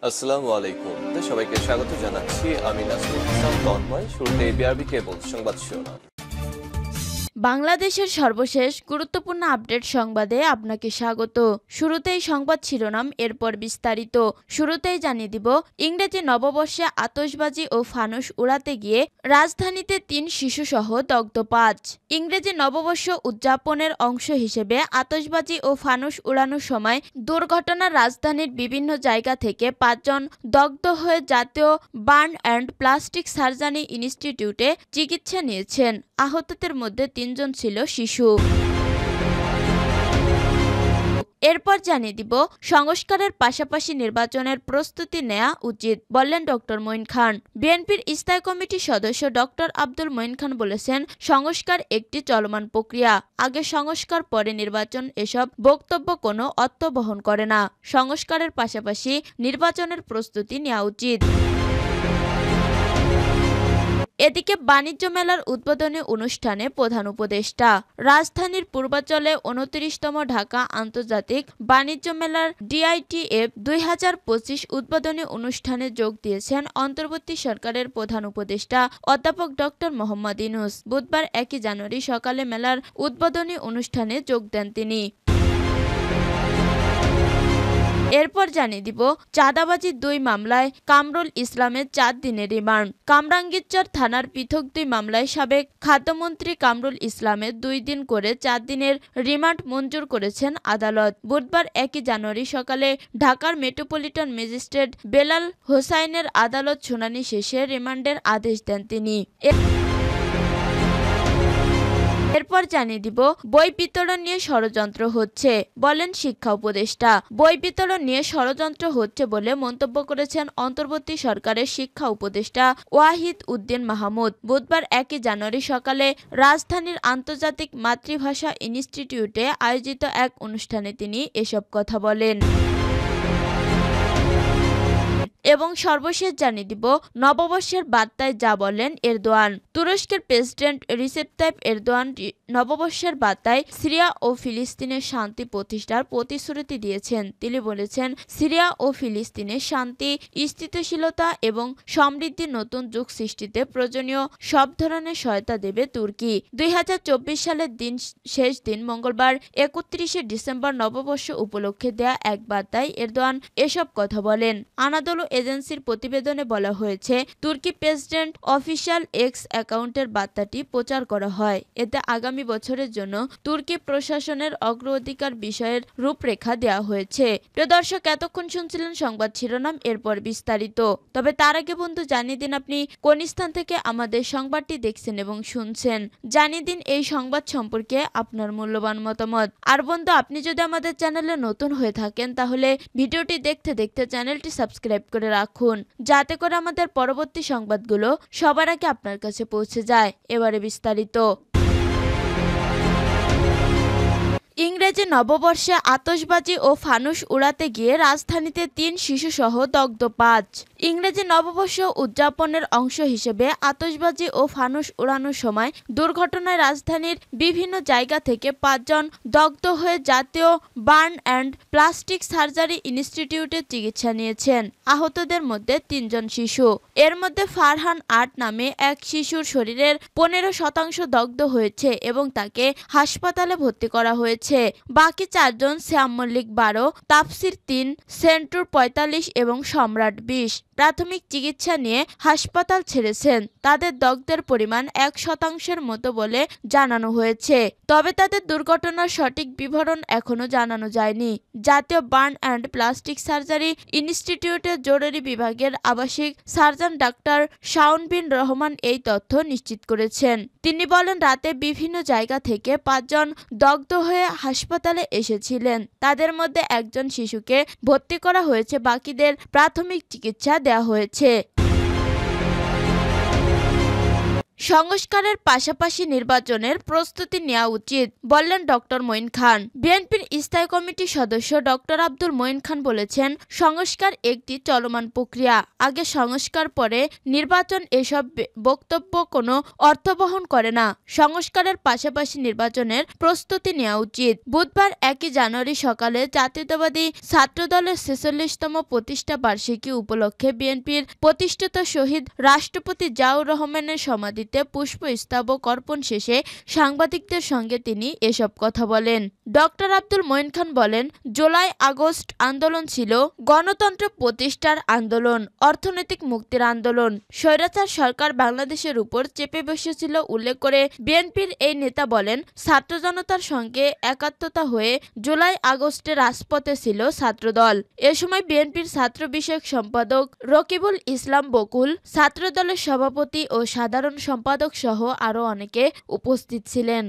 আসসালামু আলাইকুম। সবাইকে স্বাগত জানাচ্ছি। আমি নাসরুল ইসলাম তন্ময়। শুরুতে বিআরবি কেবল সংবাদ শিরোনাম। বাংলাদেশের সর্বশেষ গুরুত্বপূর্ণ আপডেট সংবাদে আপনাকে স্বাগত। শুরুতেই সংবাদ শিরোনাম, এরপর বিস্তারিত। শুরুতেই জানিয়ে দিব, ইংরেজি নববর্ষে আতশবাজি ও ফানুস উড়াতে গিয়ে রাজধানীতে ৩ শিশুসহ দগ্ধ ৫। ইংরেজি নববর্ষ উদযাপনের অংশ হিসেবে আতশবাজি ও ফানুস উড়ানোর সময় দুর্ঘটনা রাজধানীর বিভিন্ন জায়গা থেকে ৫ জন দগ্ধ হয়ে জাতীয় বার্ন অ্যান্ড প্লাস্টিক সার্জারি ইনস্টিটিউটে চিকিৎসা নিয়েছেন। আহতদের মধ্যে ৩ জন ছিল শিশু। এরপর জানিয়ে দিব, সংস্কারের পাশাপাশি নির্বাচনের প্রস্তুতি নেওয়া উচিত, বললেন ডক্টর মঈন খান। বিএনপির স্থায়ী কমিটির সদস্য ডক্টর আব্দুল মঈন খান বলেছেন, সংস্কার একটি চলমান প্রক্রিয়া। আগে সংস্কার পরে নির্বাচন, এসব বক্তব্য কোনো অর্থ বহন করে না। সংস্কারের পাশাপাশি নির্বাচনের প্রস্তুতি নেওয়া উচিত। এদিকে বাণিজ্য মেলার উদ্বোধনী অনুষ্ঠানে প্রধান উপদেষ্টা রাজধানীর পূর্বাঞ্চলে ২৯তম ঢাকা আন্তর্জাতিক বাণিজ্য মেলার ডিআইটিএফ ২০২৫ উদ্বোধনী অনুষ্ঠানে যোগ দিয়েছেন অন্তর্বর্তী সরকারের প্রধান উপদেষ্টা অধ্যাপক ডক্টর মোহাম্মদ ইউনূস। বুধবার ১ জানুয়ারি সকালে মেলার উদ্বোধনী অনুষ্ঠানে যোগ দেন তিনি। এরপর জানিয়ে দিব, চাঁদাবাজি ২ মামলায় কামরুল ইসলামের ৪ দিনের রিমান্ড। কামরাঙ্গীরচর থানার পৃথক ২ মামলায় সাবেক খাদ্যমন্ত্রী কামরুল ইসলামের ২ দিন করে ৪ দিনের রিমান্ড মঞ্জুর করেছেন আদালত। বুধবার ১ জানুয়ারি সকালে ঢাকার মেট্রোপলিটন ম্যাজিস্ট্রেট বেলাল হোসাইনের আদালত শুনানি শেষে রিমান্ডের আদেশ দেন তিনি। এরপর জানিয়ে দিব, বই বিতরণ নিয়ে ষড়যন্ত্র হচ্ছে, বলেন শিক্ষা উপদেষ্টা। বই বিতরণ নিয়ে ষড়যন্ত্র হচ্ছে বলে মন্তব্য করেছেন অন্তর্বর্তী সরকারের শিক্ষা উপদেষ্টা ওয়াহিদ উদ্দিন মাহমুদ। বুধবার ১ জানুয়ারি সকালে রাজধানীর আন্তর্জাতিক মাতৃভাষা ইনস্টিটিউটে আয়োজিত এক অনুষ্ঠানে তিনি এসব কথা বলেন। এবং সর্বশেষ জানিয়ে দিব, নববর্ষের বার্তায় যা বলেন এরদোয়ান। তুরস্কের প্রেসিডেন্ট রিসেপ তাইপ এরদোয়ান নববর্ষের বার্তায় সিরিয়া ও ফিলিস্তিনের শান্তি প্রতিষ্ঠার প্রতিশ্রুতি দিয়েছেন। তিনি বলেছেন, সিরিয়া ও ফিলিস্তিনের শান্তি, স্থিতিশীলতা এবং সমৃদ্ধির নতুন যুগ সৃষ্টিতে প্রয়োজনীয় সব ধরনের সহায়তা দেবে তুর্কি। ২০২৪ সালের শেষ দিন মঙ্গলবার ৩১ ডিসেম্বর নববর্ষ উপলক্ষে দেয়া এক বার্তায় এরদোয়ান এসব কথা বলেন। আনাদোলু এজেন্সির প্রতিবেদনে বলা হয়েছে, তুর্কি প্রেসিডেন্ট অফিসিয়াল এক্স অ্যাকাউন্টের বার্তাটি প্রচার করা হয়। এতে আগামী বছরের জন্য তুর্কি প্রশাসনের অগ্রাধিকার বিষয়ের রূপরেখা দেওয়া হয়েছে। প্রিয় দর্শক, এতক্ষণ শুনছিলেন সংবাদ শিরোনাম, এরপর বিস্তারিত। তবে তার আগে বন্ধু জানিয়ে দিন, আপনি কোন স্থান থেকে আমাদের সংবাদটি দেখছেন এবং শুনছেন। জানিয়ে দিন এই সংবাদ সম্পর্কে আপনার মূল্যবান মতামত। আর বন্ধু, আপনি যদি আমাদের চ্যানেলে নতুন হয়ে থাকেন, তাহলে ভিডিওটি দেখতে দেখতে চ্যানেলটি সাবস্ক্রাইব করে রাখুন, যাতে করে আমাদের পরবর্তী সংবাদগুলো সবার আগে আপনার কাছে পৌঁছে যায়। এবারে বিস্তারিত। ইংরেজি নববর্ষে আতশবাজি ও ফানুস উড়াতে গিয়ে রাজধানীতে ৩ শিশুসহ দগ্ধ ৫। ইংরেজি নববর্ষ উদযাপনের অংশ হিসেবে আতশবাজি ও ফানুস উড়ানোর সময় দুর্ঘটনায় রাজধানীর বিভিন্ন জায়গা থেকে ৫ জন দগ্ধ হয়ে জাতীয় বার্ন অ্যান্ড প্লাস্টিক সার্জারি ইনস্টিটিউটে চিকিৎসা নিয়েছেন। আহতদের মধ্যে ৩ জন শিশু। এর মধ্যে ফারহান ৮ নামে এক শিশুর শরীরের ১৫% দগ্ধ হয়েছে এবং তাকে হাসপাতালে ভর্তি করা হয়েছে। বাকি ৪ জন শ্যাম মল্লিক ১২, তাফসির ৩, সেন্টুর ৪৫ এবং সম্রাট ২০ প্রাথমিক চিকিৎসা নিয়ে হাসপাতাল ছেড়েছেন। তাদের দগ্ধের পরিমাণ ১% মতো বলে জানানো হয়েছে। তবে তাদের দুর্ঘটনার সঠিক বিবরণ এখনো জানানো যায়নি। জাতীয় বার্ন অ্যান্ড প্লাস্টিক সার্জারি ইনস্টিটিউটের জরুরি বিভাগের আবাসিক সার্জন ডাক্তার শাওন বিন রহমান এই তথ্য নিশ্চিত করেছেন। তিনি বলেন, রাতে বিভিন্ন জায়গা থেকে ৫ জন দগ্ধ হয়ে হাসপাতালে এসেছিলেন। তাদের মধ্যে একজন শিশুকে ভর্তি করা হয়েছে, বাকিদের প্রাথমিক চিকিৎসা দেওয়া হয়েছে। সংস্কারের পাশাপাশি নির্বাচনের প্রস্তুতি নেওয়া উচিত বললেন ডক্টর মঈন খান। বিএনপির স্থায়ী কমিটির সদস্য ডক্টর আব্দুল মঈন খান বলেছেন, সংস্কার একটি চলমান প্রক্রিয়া। আগে সংস্কার পরে নির্বাচন, এসব বক্তব্য কোনো অর্থ বহন করে না। সংস্কারের পাশাপাশি নির্বাচনের প্রস্তুতি নেওয়া উচিত। বুধবার 1 জানুয়ারি সকালে জাতীয়তাবাদী ছাত্রদলের 46তম প্রতিষ্ঠা বার্ষিকী উপলক্ষে বিএনপির প্রতিষ্ঠিত শহীদ রাষ্ট্রপতি জিয়াউর রহমানের সমাধিতে পুষ্পস্তবক অর্পণ শেষে সাংবাদিকদের সঙ্গে তিনি এসব কথা বলেন। ডক্টর আব্দুল মঈন খান বলেন, জুলাই আগস্ট আন্দোলন ছিল গণতন্ত্র প্রতিষ্ঠার আন্দোলন, অর্থনৈতিক মুক্তির আন্দোলন। স্বৈরাচার সরকার বাংলাদেশের উপর চেপে বসেছিল উল্লেখ করে বিএনপির এই নেতা বলেন, ছাত্র জনতার সঙ্গে একাত্মতা হয়ে জুলাই আগস্টে রাজপথে ছিল ছাত্রদল। এ সময় বিএনপির ছাত্র বিষয়ক সম্পাদক রকিবুল ইসলাম বকুল, ছাত্রদলের সভাপতি ও সাধারণ সম্পাদক সহ আরও অনেকে উপস্থিত ছিলেন।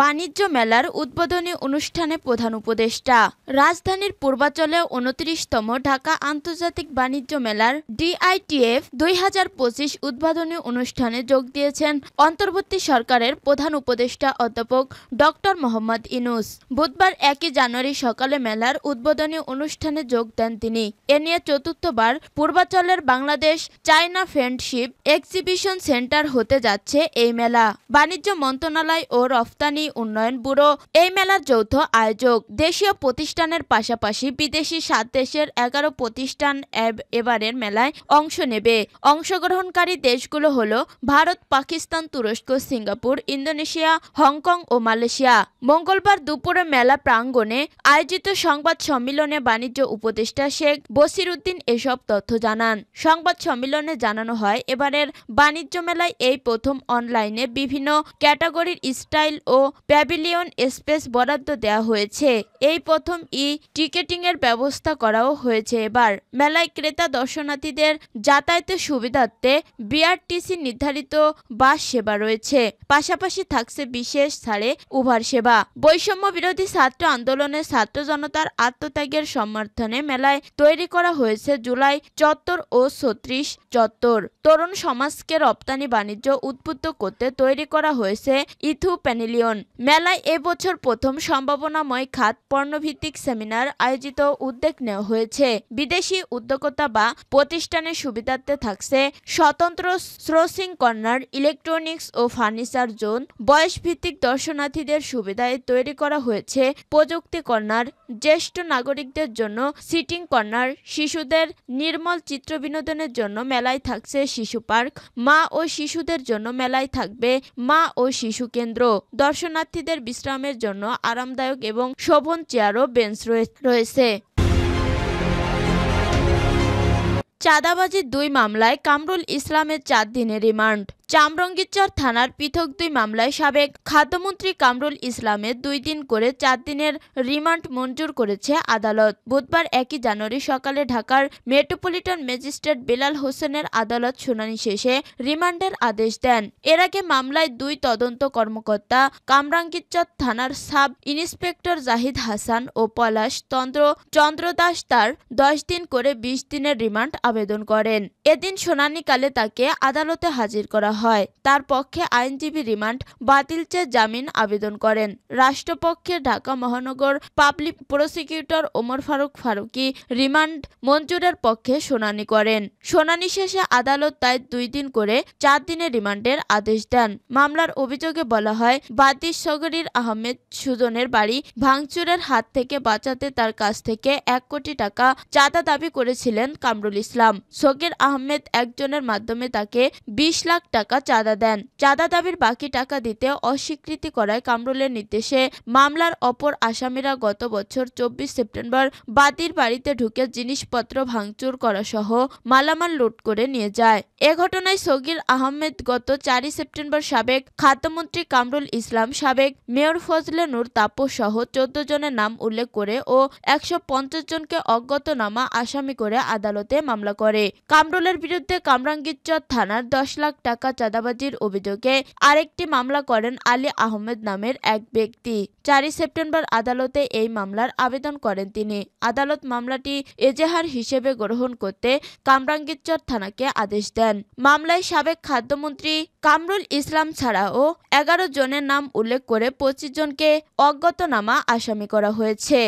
বাণিজ্য মেলার উদ্বোধনী অনুষ্ঠানে প্রধান উপদেষ্টা। রাজধানীর পূর্বাঞ্চলে 29তম ঢাকা আন্তর্জাতিক বাণিজ্য মেলার DITF 2025 উদ্বোধনী অনুষ্ঠানে যোগ দিয়েছেন অন্তর্বর্তী সরকারের প্রধান উপদেষ্টা অধ্যাপক ডক্টর মোহাম্মদ ইউনূস। বুধবার 1 জানুয়ারি সকালে মেলার উদ্বোধনী অনুষ্ঠানে যোগ দেন তিনি। এ নিয়ে চতুর্থবার পূর্বাঞ্চলের Bangladesh China friendship exhibition centre হতে যাচ্ছে এই মেলা। বাণিজ্য মন্ত্রণালয় ও রফতানি উন্নয়ন ব্যুরো এই মেলার যৌথ আয়োজক। দেশীয় প্রতিষ্ঠানের পাশাপাশি বিদেশি 7 দেশের 11 প্রতিষ্ঠান এবারের মেলায় অংশ নেবে। অংশগ্রহণকারী দেশগুলো হলো ভারত, পাকিস্তান, তুরস্ক, সিঙ্গাপুর, ইন্দোনেশিয়া, হংকং ও মালয়েশিয়া। মঙ্গলবার দুপুরে মেলা প্রাঙ্গণে আয়োজিত সংবাদ সম্মেলনে বাণিজ্য উপদেষ্টা শেখ বসিরউদ্দিন এসব তথ্য জানান। সংবাদ সম্মেলনে জানানো হয়, এবারের বাণিজ্য মেলায় এই প্রথম অনলাইনে বিভিন্ন ক্যাটাগরির স্টাইল ও প্যাভিলিয়ন স্পেস বরাদ্দ দেওয়া হয়েছে। এই প্রথম টিকেটিং এর ব্যবস্থা করাও হয়েছে। এবার মেলায় ক্রেতা দর্শনার্থীদের যাতায়াতের সুবিধার্থে বিআরটিসি নির্ধারিত বাস সেবা রয়েছে। পাশাপাশি থাকছে বিশেষ ছাড়ে উবার সেবা। বৈষম্য বিরোধী ছাত্র আন্দোলনের ছাত্র জনতার আত্মত্যাগের সমর্থনে মেলায় তৈরি করা হয়েছে জুলাই চত্বর ও 36 চত্বর। তরুণ সমাজকে রপ্তানি বাণিজ্য উদ্বুদ্ধ করতে তৈরি করা হয়েছে ইথু প্যাভিলিয়ন। মেলায় এবছর প্রথম সম্ভাবনাময় খাত পণ্যভিত্তিক সেমিনার আয়োজিত উদ্যোগ নেওয়া হয়েছে। বিদেশি উদ্যোক্তা বা প্রতিষ্ঠানের সুবিধার্থে থাকছে স্বতন্ত্র সোর্সিং কর্নার, ইলেকট্রনিক্স ও ফার্নিচার জোন। বয়সভিত্তিক দর্শনার্থীদের সুবিধায় তৈরি করা হয়েছে প্রযুক্তি কর্নার, জ্যেষ্ঠ নাগরিকদের জন্য সিটিং কর্নার, শিশুদের নির্মল চিত্র বিনোদনের জন্য মেলায় থাকছে শিশু পার্ক, মা ও শিশুদের জন্য মেলায় থাকবে মা ও শিশু কেন্দ্র। দর্শনার্থীদের বিশ্রামের জন্য আরামদায়ক এবং শোভন চেয়ার ও বেঞ্চ রয়েছে। চাঁদাবাজির 2 মামলায় কামরুল ইসলামের 4 দিনের রিমান্ড। চামরঙ্গীরচর থানার পৃথক 2 মামলায় সাবেক খাদ্যমন্ত্রী কামরুল ইসলামের 2 দিন করে 4 দিনের রিমান্ড মঞ্জুর করেছে আদালত। বুধবার 1 জানুয়ারি সকালে ঢাকার মেট্রোপলিটন ম্যাজিস্ট্রেট বেলাল হোসেনের আদালত শুনানি শেষে রিমান্ডের আদেশ দেন। এর আগে মামলায় 2 তদন্ত কর্মকর্তা কামরাঙ্গীরচর থানার সাব ইন্সপেক্টর জাহিদ হাসান ও পলাশ চন্দ্র দাস তার 10 দিন করে 20 দিনের রিমান্ড আবেদন করেন। এদিন শুনানিকালে তাকে আদালতে হাজির করা হয়। তার পক্ষে আইনজীবী রিমান্ড বাতিল চেয়ে জামিন আবেদন করেন। রাষ্ট্রপক্ষে ঢাকা মহানগর public prosecutor Omar Faruk Faruki remand মঞ্জুরের পক্ষে শুনানি করেন। শুনানি শেষে আদালত তাই 2 দিন করে 4 দিনের রিমান্ডের আদেশ দেন। মামলার অভিযোগে বলা হয়, বাদী সগরির আহমেদ সুজনের বাড়ি ভাঙচুরের হাত থেকে বাঁচাতে তার কাছ থেকে 1 কোটি টাকা চাঁদা দাবি করেছিলেন কামরুল ইসলাম। সগির আহমেদ একজনের মাধ্যমে তাকে 20 লাখ টাকা চাঁদা দেন। চাঁদা দাবির বাকি টাকা দিতে অস্বীকৃতি করায় কামরুলের নির্দেশে মামলার অপর আসামিরা গত বছর 24 সেপ্টেম্বর বাদীর বাড়িতে ঢুকে জিনিসপত্র ভাঙচুর করা সহ মালামাল লুট করে নিয়ে যায়। এ ঘটনায় সগির আহমেদ গত 4 সেপ্টেম্বর সাবেক খাদ্যমন্ত্রী কামরুল ইসলাম, সাবেক মেয়র ফজলে নূর তাপস সহ 14 জনের নাম উল্লেখ করে ও 150 জনকে অজ্ঞাতনামা আসামি করে আদালতে মামলা করে। কামরুলের বিরুদ্ধে কামরাঙ্গীরচর থানার 10 লাখ টাকা চাঁদাবাজির অভিযোগে আরেকটি মামলা করেন আলী আহমেদ নামের এক ব্যক্তি। 4 সেপ্টেম্বর আদালতে এই মামলার আবেদন করেন তিনি। আদালত মামলাটি এজাহার হিসেবে গ্রহণ করতে কামরাঙ্গীরচর থানাকে আদেশ দেন। মামলায় সাবেক খাদ্যমন্ত্রী কামরুল ইসলাম ছাড়াও 11 জনের নাম উল্লেখ করে 25 জনকে অজ্ঞাতনামা আসামি করা হয়েছে।